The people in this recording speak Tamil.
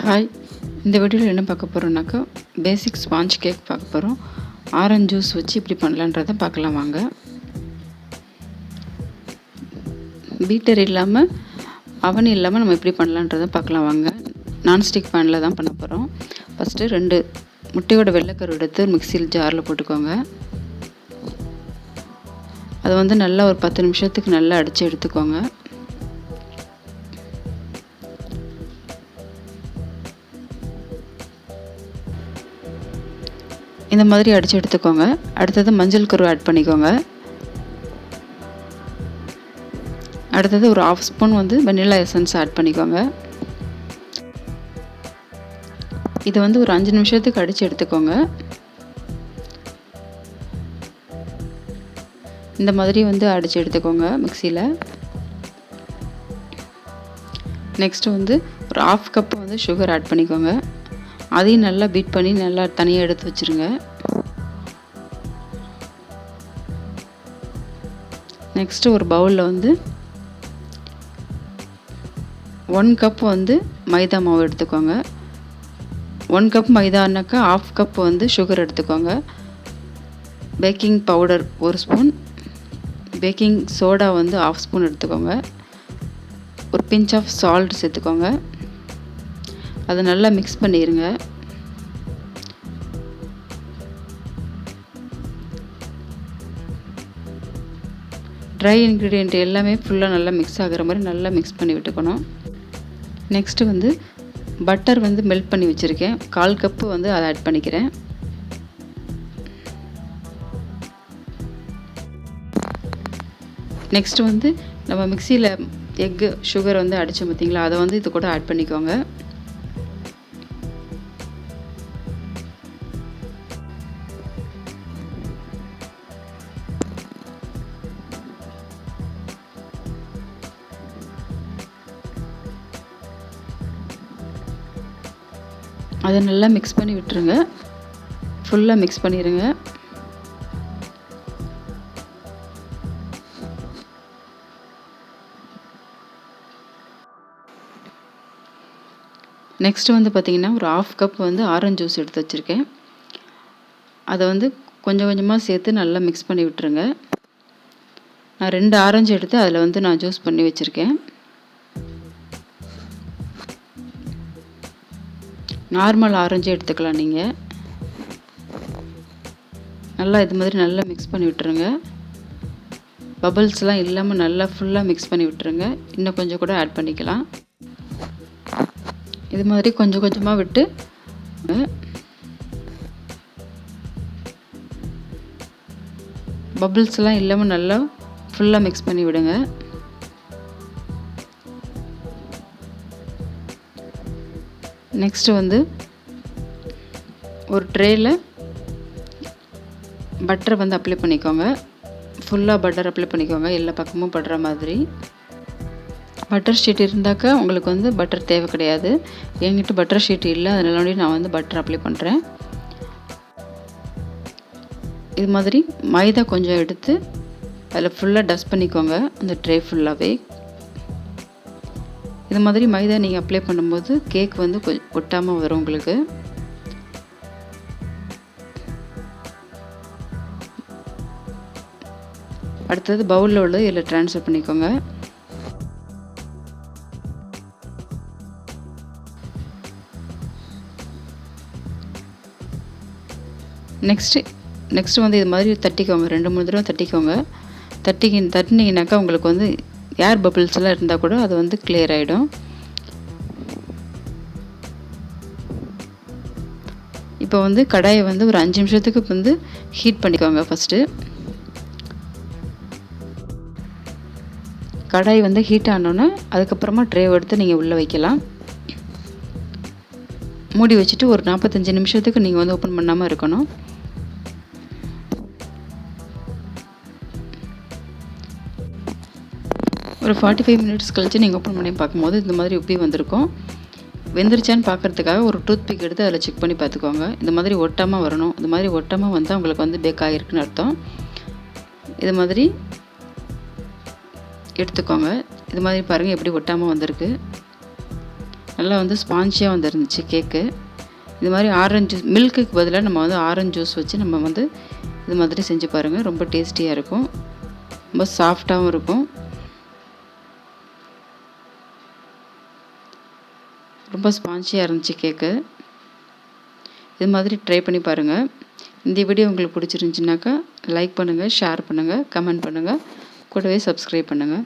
ஹாய், இந்த வீடியோவில் என்ன பார்க்க போகிறோம்னாக்கா பேசிக் ஸ்பாஞ்ச் கேக் பார்க்க போகிறோம். ஆரஞ்சு ஜூஸ் வச்சு இப்படி பண்ணலான்றதை பார்க்கலாம் வாங்க. பீட்டர் இல்லாமல் அவன் இல்லாமல் நம்ம எப்படி பண்ணலான்றதை பார்க்கலாம் வாங்க. நான்ஸ்டிக் பேனில் தான் பண்ண போகிறோம். ஃபஸ்ட்டு 2 முட்டையோட வெள்ளைக்கரு எடுத்து மிக்சியில் ஜாரில் போட்டுக்கோங்க. அதை நல்லா ஒரு 10 நிமிஷத்துக்கு நல்லா அடித்து எடுத்துக்கோங்க. இந்த மாதிரி அடித்து எடுத்துக்கோங்க. அடுத்தது மஞ்சள் கரு ஆட் பண்ணிக்கோங்க. அடுத்தது ஒரு 1/2 ஸ்பூன் வெனிலா எசன்ஸ் ஆட் பண்ணிக்கோங்க. இதை ஒரு 5 நிமிஷத்துக்கு அடித்து எடுத்துக்கோங்க. இந்த மாதிரி அடித்து எடுத்துக்கோங்க மிக்சியில். நெக்ஸ்ட்டு ஒரு 1/2 கப் சுகர் ஆட் பண்ணிக்கோங்க. அதையும் நல்லா பீட் பண்ணி நல்லா தனியாக எடுத்து வச்சுருங்க. நெக்ஸ்ட்டு ஒரு பவுலில் 1 கப் மைதா மாவு எடுத்துக்கோங்க. 1 கப் மைதானாக்கா 1/2 கப் சுகர் எடுத்துக்கோங்க. Baking powder 1 spoon, baking soda 1/2 spoon எடுத்துக்கோங்க. ஒரு பிஞ்ச் ஆஃப் சால்ட் சேர்த்துக்கோங்க. அதை நல்லா மிக்ஸ் பண்ணிடுங்க. ட்ரை இன்க்ரீடியண்ட் எல்லாமே ஃபுல்லாக நல்லா மிக்ஸ் ஆகிற மாதிரி நல்லா மிக்ஸ் பண்ணி விட்டுக்கணும். நெக்ஸ்ட்டு பட்டர் மெல்ட் பண்ணி வச்சுருக்கேன். 1/4 கப்பு அதை ஆட் பண்ணிக்கிறேன். நெக்ஸ்ட்டு நம்ம மிக்சியில் எக்கு சுகர் அடித்தோம் பார்த்திங்களா, அதை இது கூட ஆட் பண்ணிக்கோங்க. அதை நல்லா மிக்ஸ் பண்ணி விட்டுருங்க. ஃபுல்லாக மிக்ஸ் பண்ணிடுங்க. நெக்ஸ்ட்டு பார்த்திங்கன்னா ஒரு 1/2 கப் ஆரஞ்சு ஜூஸ் எடுத்து வச்சுருக்கேன். அதை கொஞ்சம் கொஞ்சமாக சேர்த்து நல்லா மிக்ஸ் பண்ணி விட்டுருங்க. நான் 2 ஆரஞ்சு எடுத்து அதில் நான் ஜூஸ் பண்ணி வச்சுருக்கேன். நார்மல் ஆரஞ்சு எடுத்துக்கலாம் நீங்கள். நல்லா இது மாதிரி நல்லா மிக்ஸ் பண்ணி விட்டுருங்க. பபிள்ஸ்லாம் இல்லாமல் நல்லா ஃபுல்லாக மிக்ஸ் பண்ணி விட்டுருங்க. இன்னும் கொஞ்சம் கூட ஆட் பண்ணிக்கலாம். இது மாதிரி கொஞ்சம் கொஞ்சமாக விட்டு பபிள்ஸ்லாம் இல்லாமல் நல்லா ஃபுல்லாக மிக்ஸ் பண்ணி விடுங்க. நெக்ஸ்ட்டு ஒரு ட்ரேயில் பட்டரை அப்ளை பண்ணிக்கோங்க. ஃபுல்லாக பட்டர் அப்ளை பண்ணிக்கோங்க, எல்லா பக்கமும் படுற மாதிரி. பட்டர் ஷீட் இருந்தாக்கா உங்களுக்கு பட்டர் தேவை கிடையாது. என்கிட்ட பட்டர் ஷீட் இல்லை, அதனால நான் பட்டர் அப்ளை பண்ணுறேன். இது மாதிரி மைதா கொஞ்சம் எடுத்து அதில் ஃபுல்லாக டஸ்ட் பண்ணிக்கோங்க, அந்த ட்ரே ஃபுல்லாகவே. இது மாதிரி மைதா நீங்கள் அப்ளை பண்ணும்போது கேக் கொஞ்சம் ஒட்டாமல் வரும் உங்களுக்கு. அடுத்தது பவுலில் உள்ள இதில் ட்ரான்ஸ்ஃபர் பண்ணிக்கோங்க. நெக்ஸ்ட்டு இது மாதிரி தட்டிக்கோங்க. 2-3 தடவை தட்டிக்கோங்க. தட்டினீங்கனாக்கா உங்களுக்கு ஏர் பபிள்ஸ் எல்லாம் இருந்தால் கூட அது கிளியர் ஆகிடும். இப்போ கடாயை ஒரு 5 நிமிஷத்துக்கு ஹீட் பண்ணிக்கோங்க. ஃபஸ்ட்டு கடாய் ஹீட் ஆனோன்னே அதுக்கப்புறமா ட்ரே எடுத்து நீங்கள் உள்ளே வைக்கலாம். மூடி வச்சுட்டு ஒரு 45 நிமிஷத்துக்கு நீங்கள் ஓப்பன் பண்ணாமல் இருக்கணும். ஒரு 45 மினிட்ஸ் கழித்து நீங்கள் ஓப்பன் பண்ணி பார்க்கும்போது இந்த மாதிரி உப்பி வந்திருக்கும். வெந்துருச்சான்னு பார்க்குறதுக்காக ஒரு டூத் பிக் எடுத்து அதில் செக் பண்ணி பார்த்துக்கோங்க. இந்த மாதிரி ஒட்டாமல் வரணும். இந்த மாதிரி ஒட்டாமல் வந்தால் உங்களுக்கு பேக் ஆகிருக்குன்னு அர்த்தம். இது மாதிரி எடுத்துக்கோங்க. இது மாதிரி பாருங்கள் எப்படி ஒட்டாமல் வந்திருக்கு. நல்லா வந்து ஸ்பான்ச்சியாக வந்துருந்துச்சு கேக்கு. இது மாதிரி ஆரஞ்சு மில்க்குக்கு பதிலாக நம்ம வந்து ஆரஞ்சு ஜூஸ் வச்சு நம்ம வந்து இது மாதிரி செஞ்சு பாருங்கள். ரொம்ப டேஸ்டியாக இருக்கும், ரொம்ப சாஃப்டாகவும் இருக்கும், ரொம்ப ஸ்பான்ச்சியாக இருந்துச்சு கேக்கு. இது மாதிரி ட்ரை பண்ணி பாருங்கள். இந்த வீடியோ உங்களுக்கு பிடிச்சிருந்துச்சுனாக்கா லைக் பண்ணுங்கள், ஷேர் பண்ணுங்கள், கமெண்ட் பண்ணுங்கள், கூடவே சப்ஸ்கிரைப் பண்ணுங்கள்.